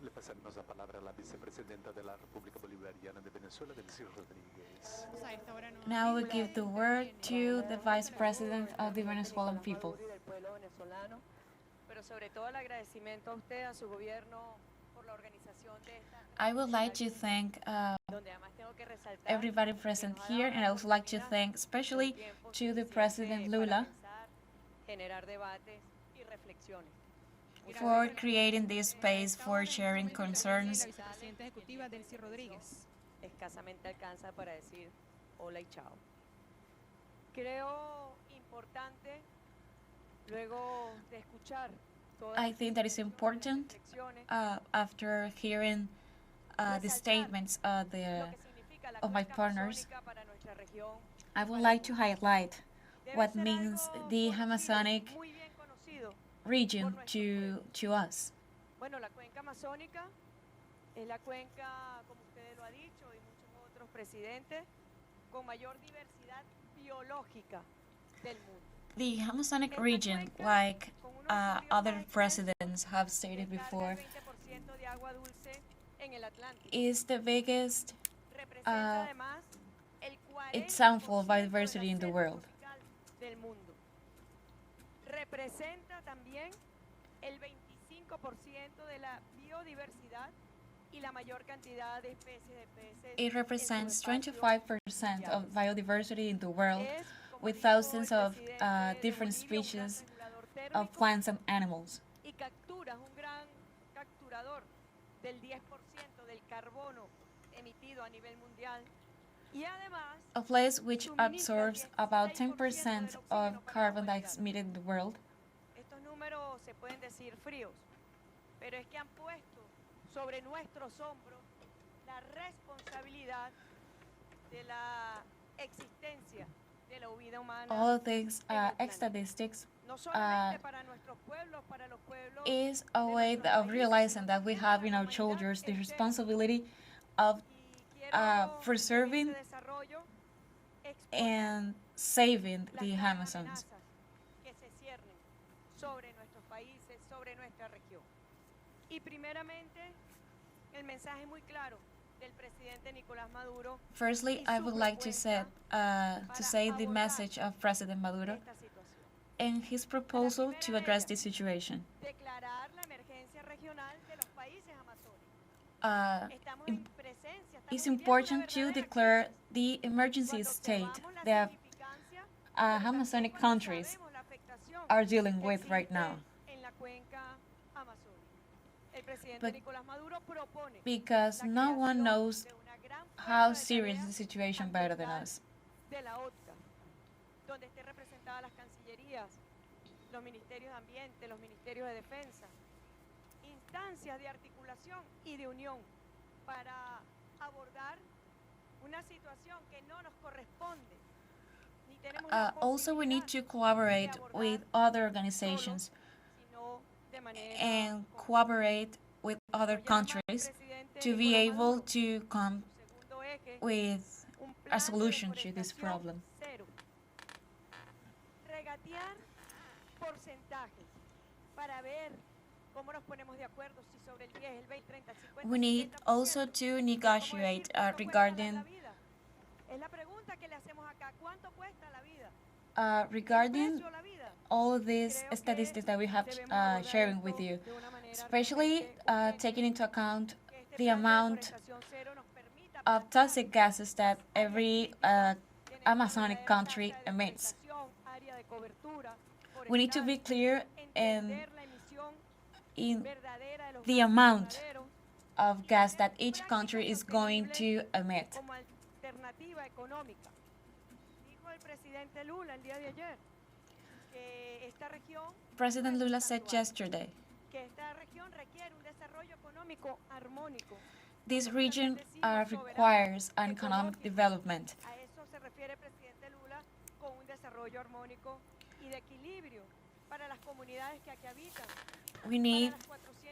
Le pasaremos la palabra a la vicepresidenta de la República Bolivariana de Venezuela, TeleSUR Rodríguez. Now we give the word to the Vice President of the Venezuelan people. I would like to thank everybody present here, and I would like to thank especially to the President Lula for creating this space for sharing concerns. Escasamente alcanza para decir hola y chao. Creo importante, luego de escuchar I think that is important after hearing the statements of my partners. I would like to highlight what means the Amazonic region to us. Bueno, la cuenca amazónica es la cuenca, como ustedes lo ha dicho, y muchos otros presidentes, con mayor diversidad biológica del mundo. The Amazonic region, like other presidents have stated before, is the biggest example of biodiversity in the world. Representa también el 25% de la biodiversidad y la mayor cantidad de especies de peces. It represents 25% of biodiversity in the world, with thousands of different species of plants and animals. Y captura, es un gran capturador del 10% del carbono emitido a nivel mundial. A place which absorbs about 10% of carbon dioxide emitted in the world. Estos números se pueden decir fríos, pero es que han puesto sobre nuestros hombros la responsabilidad de la existencia de la vida humana. All of these statistics is a way of realizing that we have in our shoulders the responsibility of preserving and saving the Amazons. Firstly, I would like to say the message of President Maduro and his proposal to address this situation. It's important to declare the emergency state that Amazonic countries are dealing with right now. But because no one knows how serious the situation better than us. Donde esté representadas las cancillerías, los ministerios de ambiente, los ministerios de defensa, instancias de articulación y de unión para abordar una situación que no nos corresponde. Also, we need to collaborate with other organizations and cooperate with other countries to be able to come with a solution to this problem. Regatear porcentajes para ver cómo nos ponemos de acuerdo si sobre el 10, el 20, 30, 50. We need also to negotiate regarding all of these statistics that we have sharing with you, especially taking into account the amount of toxic gases that every Amazonic country emits. We need to be clear in the amount of gas that each country is going to emit. President Lula said yesterday, this region requires an economic development. We need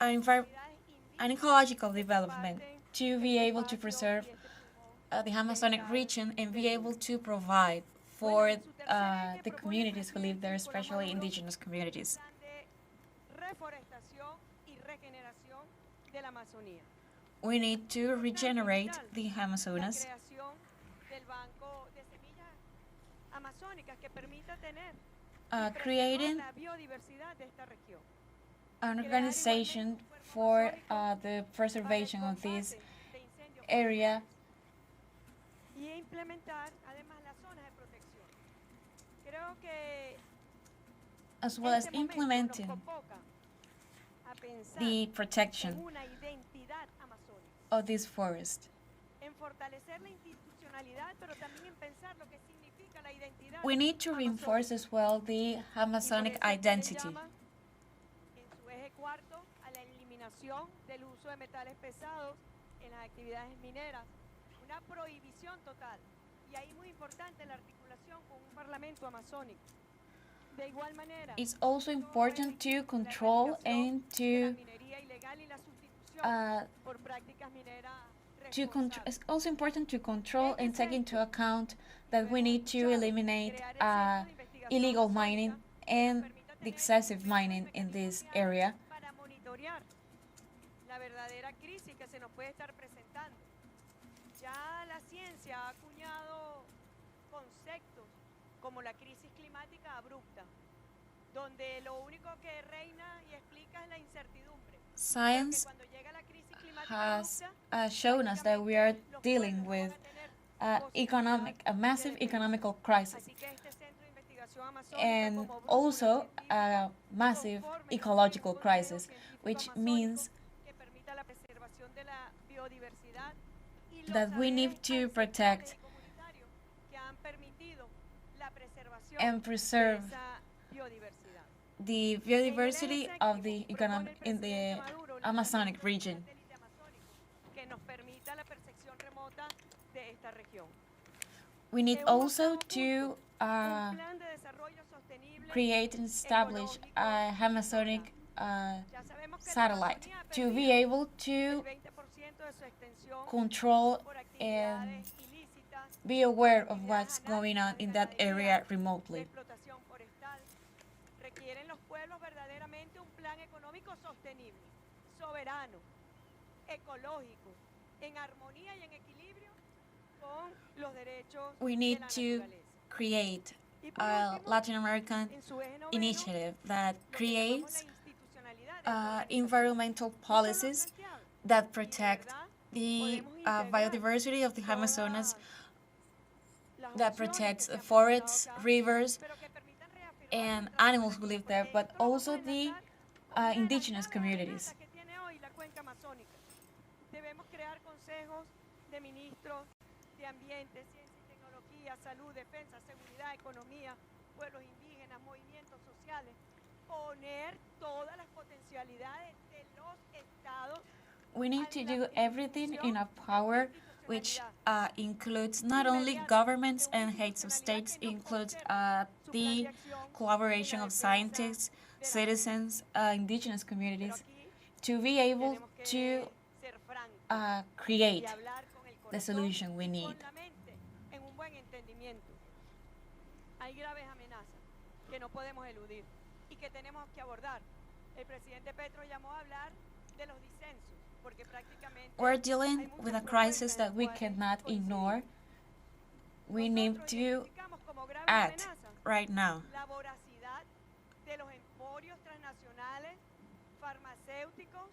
an ecological development to be able to preserve the Amazonic region and be able to provide for the communities who live there, especially indigenous communities. de la Amazonía. We need to regenerate the La Amazonas, creación del banco de semillas amazónicas que permita tener creating la biodiversidad de esta región. an organization for the preservation of this area, Y implementar además las zonas de protección. Creo que as well as este momento nos implementing convoca a pensar the en protection una identidad amazónica, of this forest. en fortalecer la institucionalidad, pero también en pensar lo que significa la identidad We need to reinforce as well the Amazonic identity. En su eje cuarto, a la eliminación del uso de metales pesados en las actividades mineras, una prohibición total. Y ahí muy importante la articulación con un parlamento amazónico. De igual manera, It's also important to control and to por prácticas mineras it's also important to control and take into account that we need to eliminate illegal mining and the excessive mining in this area. para monitorear la verdadera crisis que se nos puede estar presentando. Ya la ciencia ha acuñado conceptos como la crisis climática abrupta, donde lo único que reina y explica es la incertidumbre. Science Cuando llega la crisis climática has abrupta, shown us that we are dealing with a massive economical crisis así que este centro de investigación amazónica and como brújula also a científica massive conforme ecological con un crisis, consejo which científico means amazónico que permita la preservación de la biodiversidad y los that we need saberes to ancestrales protect y comunitarios que han permitido la preservación and preserve de esa biodiversidad. the biodiversity of the economic in the Amazonic region. Satélite amazónico que nos permita la percepción remota de esta región. We need also to Un plan de desarrollo sostenible create and establish a Amazonic Ya sabemos que la satellite Amazonía ha to be perdido able to el 20% de su extensión control por and actividades ilícitas, be aware of what's going on in that area de remotely. explotación forestal. Requieren los pueblos verdaderamente un plan económico sostenible, soberano, ecológico, en armonía y en equilibrio con los derechos We de need la to naturaleza. create Y por a último, Latin American en su eje noveno, initiative that lo que llamamos creates la institucionalidad de esta organización. environmental No solo policies planteado, that y de protect verdad the podemos integrar biodiversity of the Amazonas, las that opciones protects que se han forests, presentado acá, rivers, pero que permitan reafirmar and nuestra animals who soberanía, live there, porque but esto lo vamos also a the enlazar con una de las indigenous graves communities. amenazas que tiene hoy la cuenca amazónica. Debemos crear consejos de ministros de ambiente, ciencia y tecnología, salud, defensa, seguridad, economía, pueblos indígenas, movimientos sociales, poner todas las potencialidades de los estados. We need to do everything in our power, which includes not only governments and heads of states, includes the collaboration of scientists, citizens, indigenous communities, to be able to create the solution we need. En un buen entendimiento. Hay graves amenazas que no podemos eludir y que tenemos que abordar. El presidente Petro llamó a hablar de los disensos, porque prácticamente We're dealing with a crisis that we cannot ignore. We need to act right now. La voracidad de los emporios transnacionales, farmacéuticos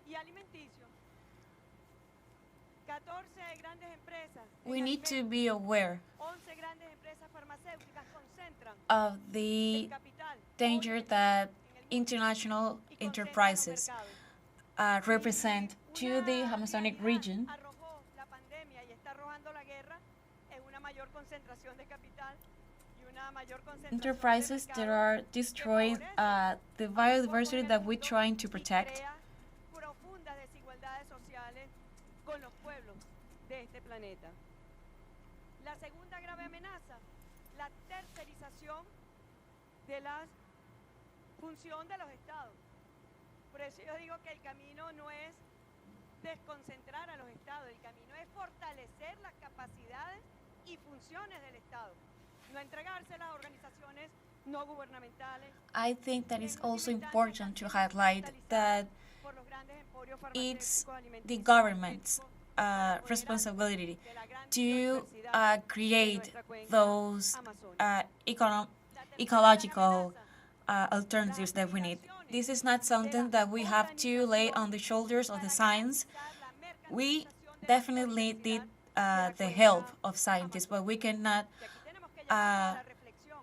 y alimenticios. 14 grandes empresas. We need to be aware 11 grandes empresas farmacéuticas concentran of the el capital danger that international enterprises represent to the Amazonic region. Arrojó la pandemia y está arrojando la guerra en una mayor concentración de capital y una mayor concentración Enterprises that are destroying the biodiversity that we're trying to protect. Profundas desigualdades sociales con los pueblos de este planeta. La segunda grave amenaza, la tercerización de la función de los estados. Por eso yo digo que el camino no es desconcentrar a los estados, el camino es fortalecer las capacidades y funciones del estado, no entregárselas a organizaciones no gubernamentales, I think that en it's última also instancia important to también highlight that capitalizadas por los grandes emporios it's farmacéuticos, the alimenticios, government's energéticos, para apoderarse responsibility de la gran to biodiversidad de create nuestra cuenca those amazónica. La tercera gran ecological amenaza, alternatives las that we need. aspiraciones This is not de something la that we have to lay on otanización the shoulders of the para science. garantizar la We mercantilización de la definitely need biodiversidad de la the help cuenca of scientists, but we amazónica. cannot Y aquí tenemos que llamarlos a uh, la reflexión,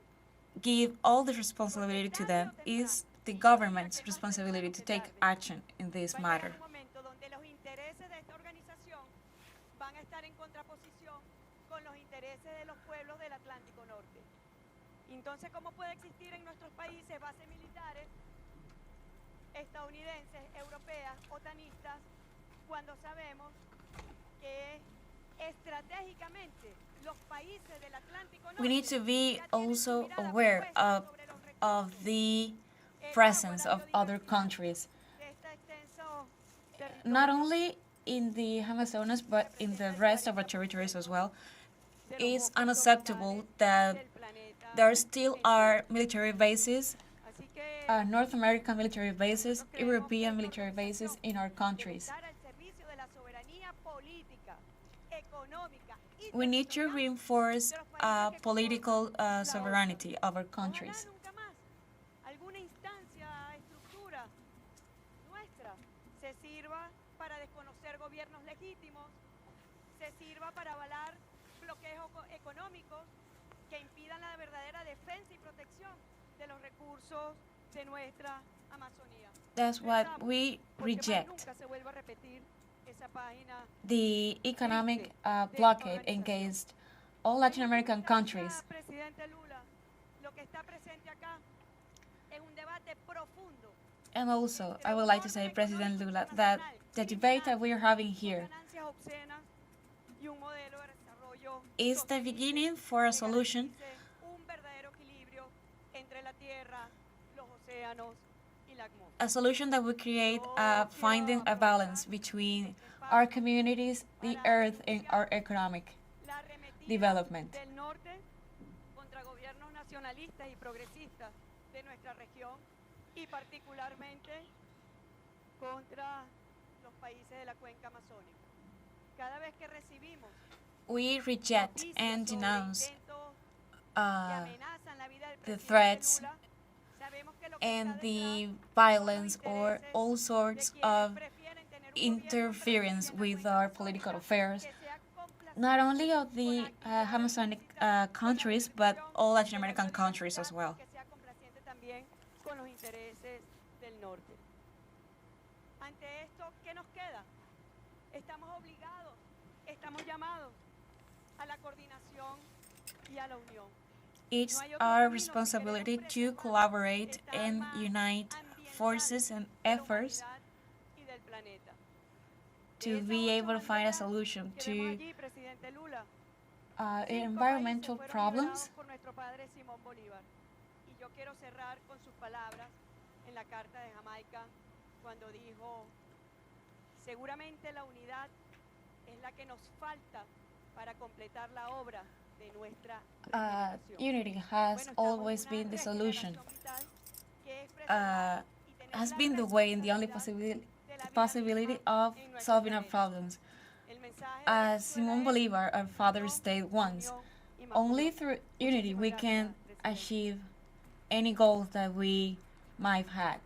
give all the porque responsibility to tarde them. o temprano, It's the y yo diría government's que es más responsibility temprano to que take tarde, action in this va a matter. llegar un momento donde los intereses de esta organización van a estar en contraposición con los intereses de los pueblos del Atlántico Norte. Entonces, ¿cómo puede existir en nuestros países bases militares estadounidenses, europeas, otanistas, cuando sabemos que estratégicamente los países del Atlántico Norte We need to be ya tienen su also mirada aware puesta sobre los of recursos, the el presence agua, la of other biodiversidad countries, de este extenso not territorio only in the Amazonas but in the rest of our territories as well. de los It's bosques unacceptable tropicales that del planeta there still are entero. military bases, Así que North American military bases, nosotros creemos que European esta military bases organización in our debe countries. estar al servicio de la soberanía política, económica y We need to territorial reinforce de los países que political conforman la OTAN. sovereignty of our Ojalá countries. nunca más alguna instancia, estructura nuestra se sirva para desconocer gobiernos legítimos, se sirva para avalar bloqueos económicos que impidan la verdadera defensa y protección de los recursos de nuestra Amazonía. That's what Rezamos we porque más reject. nunca se vuelva a repetir esa página The economic triste de esta blockade organización. against all Latin En última American instancia, countries. presidente Lula, lo que está presente acá es un debate profundo And also, I would like to say, President Lula, that the debate that we are having here ganancias obscenas y un modelo de desarrollo is the beginning for a que solution, garantice un verdadero equilibrio entre la tierra, los océanos y la atmósfera. a solution that would create finding a balance between our communities, the earth, and our economic La arremetida development. del norte contra gobiernos nacionalistas y progresistas de nuestra región y particularmente contra los países de la cuenca amazónica. Cada vez que recibimos We reject noticias and sobre denounce intentos que uh, amenazan la vida del the presidente threats Lula, sabemos que lo que and está the detrás violence son los or intereses all de sorts quienes of prefieren tener un gobierno interference presente en la with cuenca our amazónica political affairs, que sea complaciente not only of con the actividades Amazonic ilícitas, con la countries, but destrucción all Latin de la American countries as biodiversidad, well. que sea complaciente también con los intereses del norte. Ante esto, ¿qué nos queda? Estamos obligados, estamos llamados a la coordinación y a la unión. It's No hay otro our camino si responsibility queremos to preservar collaborate esta and arma unite ambiental forces and de la efforts humanidad y del planeta. to De esas be 8 able to find a banderas solution que vemos to allí, presidente Lula, 5 environmental países fueron problems. liberados por nuestro padre Simón Bolívar. Y yo quiero cerrar con sus palabras en la Carta de Jamaica, cuando dijo: seguramente la unidad es la que nos falta para completar la obra de nuestra regeneración. Unity has Bueno, estamos en always una been the solution, regeneración vital que es preservar y tener has la been the way and the only responsabilidad de la vida possibility misma of en nuestro solving our planeta. problems. El mensaje de As Venezuela Simón es Bolívar, our father, unión, stated once, unión y más only unión. through unity we Muchísimas can gracias, presidente. achieve any goals that we might have had.